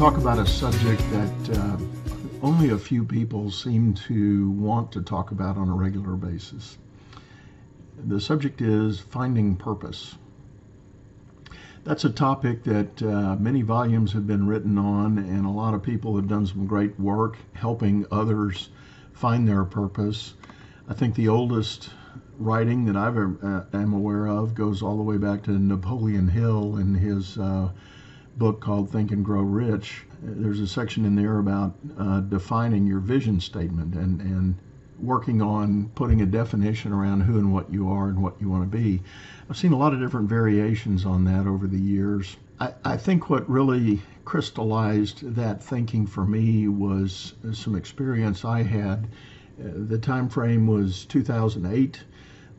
talk about a subject that only a few people seem to want to talk about on a regular basis. The subject is finding purpose. That's a topic that many volumes have been written on, and a lot of people have done some great work helping others find their purpose. I think the oldest writing that I am aware of goes all the way back to Napoleon Hill in his book called Think and Grow Rich. There's a section in there about defining your vision statement and working on putting a definition around who and what you are and what you want to be. I've seen a lot of different variations on that over the years. I think what really crystallized that thinking for me was some experience I had. The time frame was 2008.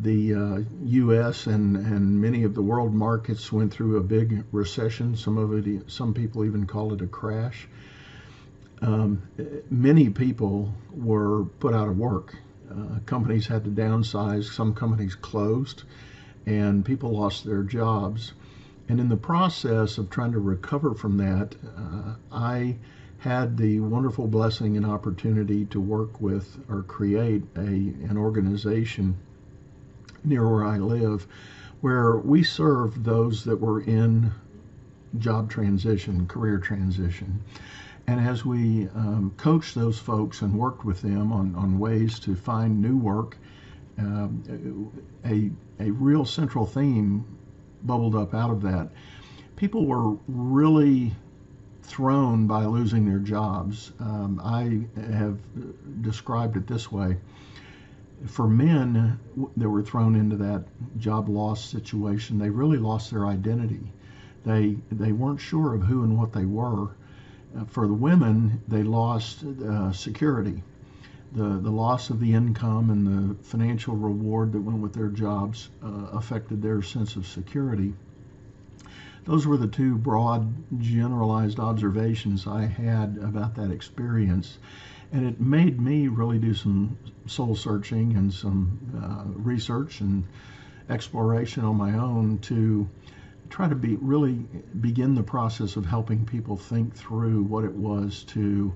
The U.S. and many of the world markets went through a big recession. Some people even call it a crash. Many people were put out of work. Companies had to downsize. Some companies closed, and people lost their jobs. And in the process of trying to recover from that, I had the wonderful blessing and opportunity to work with or create an organization near where I live, where we served those that were in job transition, career transition. And as we coached those folks and worked with them on ways to find new work, a real central theme bubbled up out of that. People were really thrown by losing their jobs. I have described it this way. For men that were thrown into that job loss situation, they really lost their identity. They weren't sure of who and what they were. For the women, they lost security. The loss of the income and the financial reward that went with their jobs affected their sense of security. Those were the two broad, generalized observations I had about that experience. And it made me really do some soul searching and some research and exploration on my own to try to really begin the process of helping people think through what it was to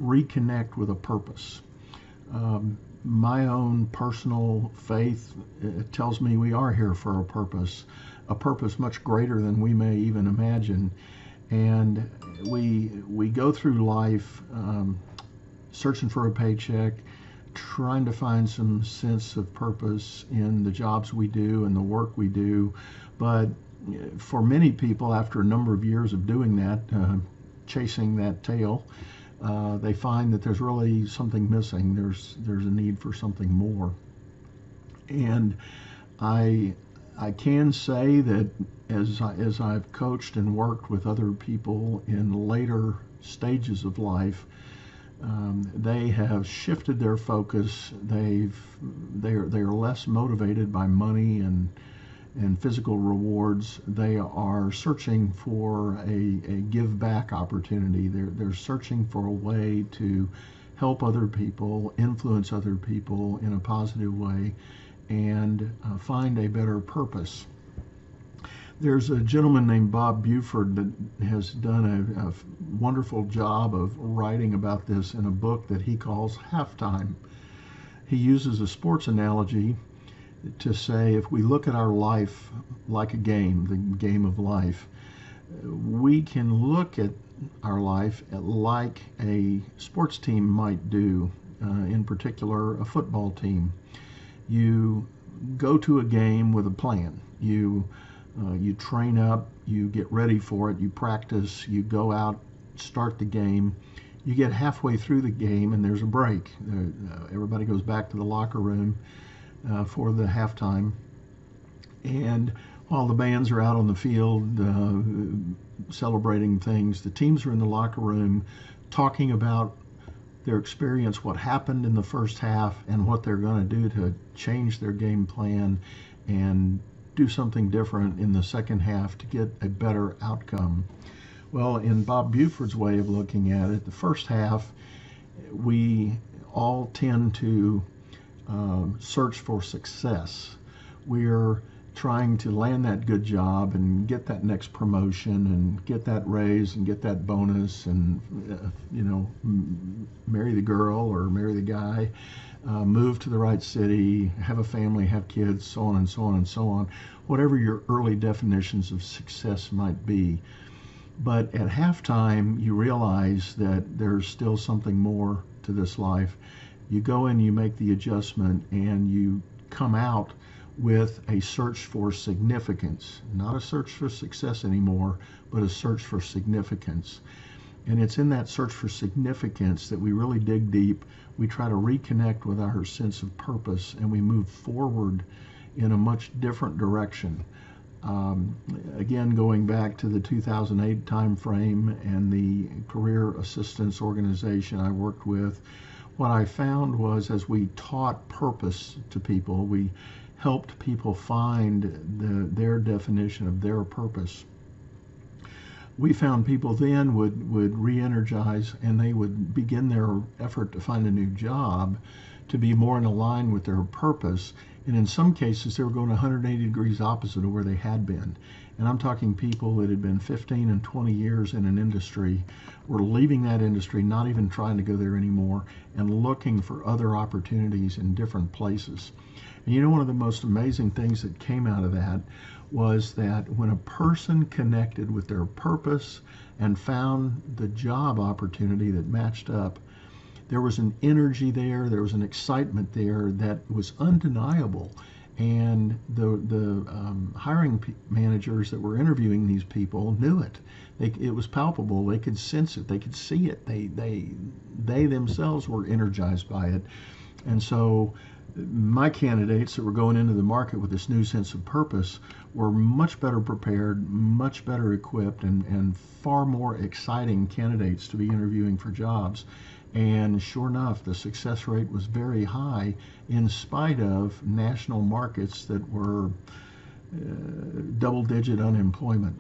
reconnect with a purpose. My own personal faith tells me we are here for a purpose much greater than we may even imagine. And we go through life searching for a paycheck, trying to find some sense of purpose in the jobs we do and the work we do. But for many people, after a number of years of doing that, chasing that tail, they find that there's really something missing. There's a need for something more. And I can say that as I've coached and worked with other people in later stages of life, they have shifted their focus. They're less motivated by money and physical rewards. They are searching for a give back opportunity. They're searching for a way to help other people, influence other people in a positive way, and find a better purpose. There's a gentleman named Bob Buford that has done a wonderful job of writing about this in a book that he calls Halftime. He uses a sports analogy to say if we look at our life like a game, the game of life, we can look at our life like a sports team might do, in particular a football team. You go to a game with a plan. You train up, you get ready for it, you practice, you go out, start the game. You get halfway through the game and there's a break. Everybody goes back to the locker room for the halftime. And while the bands are out on the field celebrating things, the teams are in the locker room talking about their experience, what happened in the first half, and what they're going to do to change their game plan and do something different in the second half to get a better outcome. Well, in Bob Buford's way of looking at it, the first half, we all tend to search for success. We're trying to land that good job and get that next promotion and get that raise and get that bonus and, marry the girl or marry the guy, move to the right city, have a family, have kids, so on and so on and so on, whatever your early definitions of success might be. But at halftime, you realize that there's still something more to this life. You go in, you make the adjustment, and you come out with a search for significance, not a search for success anymore, but a search for significance. And it's in that search for significance that we really dig deep. We try to reconnect with our sense of purpose, and we move forward in a much different direction. Again, going back to the 2008 time frame and the career assistance organization I worked with, what I found was as we taught purpose to people, we helped people find their definition of their purpose. We found people then would re-energize, and they would begin their effort to find a new job to be more in line with their purpose. And in some cases, they were going 180 degrees opposite of where they had been. And I'm talking people that had been 15 and 20 years in an industry, were leaving that industry, not even trying to go there anymore, and looking for other opportunities in different places. And one of the most amazing things that came out of that was that when a person connected with their purpose and found the job opportunity that matched up, there was an energy there, there was an excitement there that was undeniable. And the hiring managers that were interviewing these people knew it. It was palpable. They could sense it. They could see it. They themselves were energized by it. And so my candidates that were going into the market with this new sense of purpose were much better prepared, much better equipped, and far more exciting candidates to be interviewing for jobs. And sure enough, the success rate was very high in spite of national markets that were double-digit unemployment.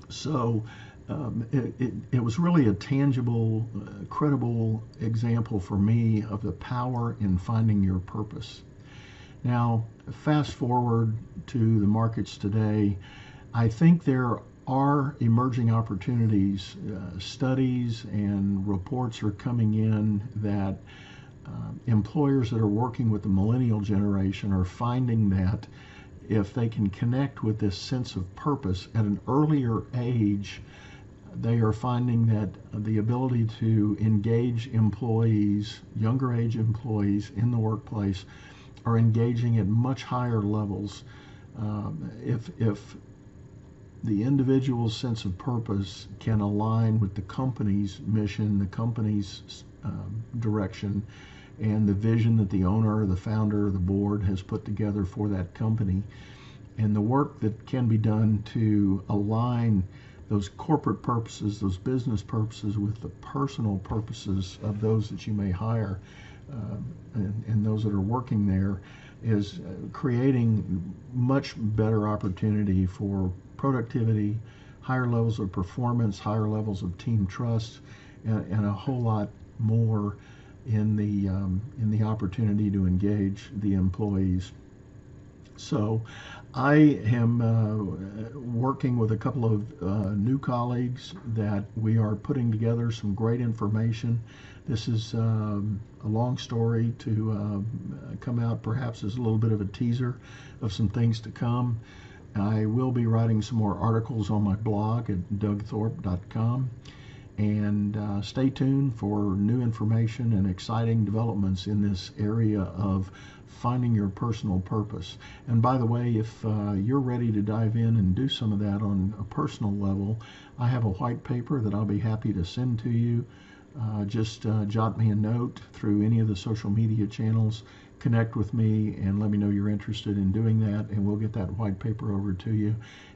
So it was really a tangible, credible example for me of the power in finding your purpose. Now, fast forward to the markets today, I think there are emerging opportunities. Studies and reports are coming in that employers that are working with the millennial generation are finding that if they can connect with this sense of purpose at an earlier age, they are finding that the ability to engage employees, younger age employees in the workplace, are engaging at much higher levels. If the individual's sense of purpose can align with the company's mission, the company's direction, and the vision that the owner, the founder, the board has put together for that company, and the work that can be done to align those corporate purposes, those business purposes with the personal purposes of those that you may hire and those that are working there, is creating much better opportunity for productivity, higher levels of performance, higher levels of team trust, and a whole lot more in the opportunity to engage the employees. So I am working with a couple of new colleagues that we are putting together some great information. This is a long story to come out perhaps as a little bit of a teaser of some things to come. I will be writing some more articles on my blog at dougthorpe.com, and stay tuned for new information and exciting developments in this area of finding your personal purpose. And by the way, if you're ready to dive in and do some of that on a personal level, I have a white paper that I'll be happy to send to you. Just jot me a note through any of the social media channels, connect with me, and let me know you're interested in doing that, and we'll get that white paper over to you.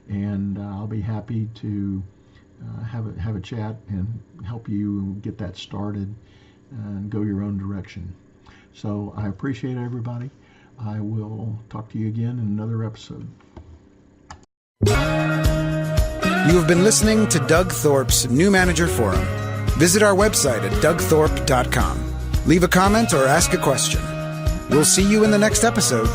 And I'll be happy to have a chat and help you get that started and go your own direction. So I appreciate everybody. I will talk to you again in another episode. You have been listening to Doug Thorpe's New Manager Forum. Visit our website at dougthorpe.com. Leave a comment or ask a question. We'll see you in the next episode.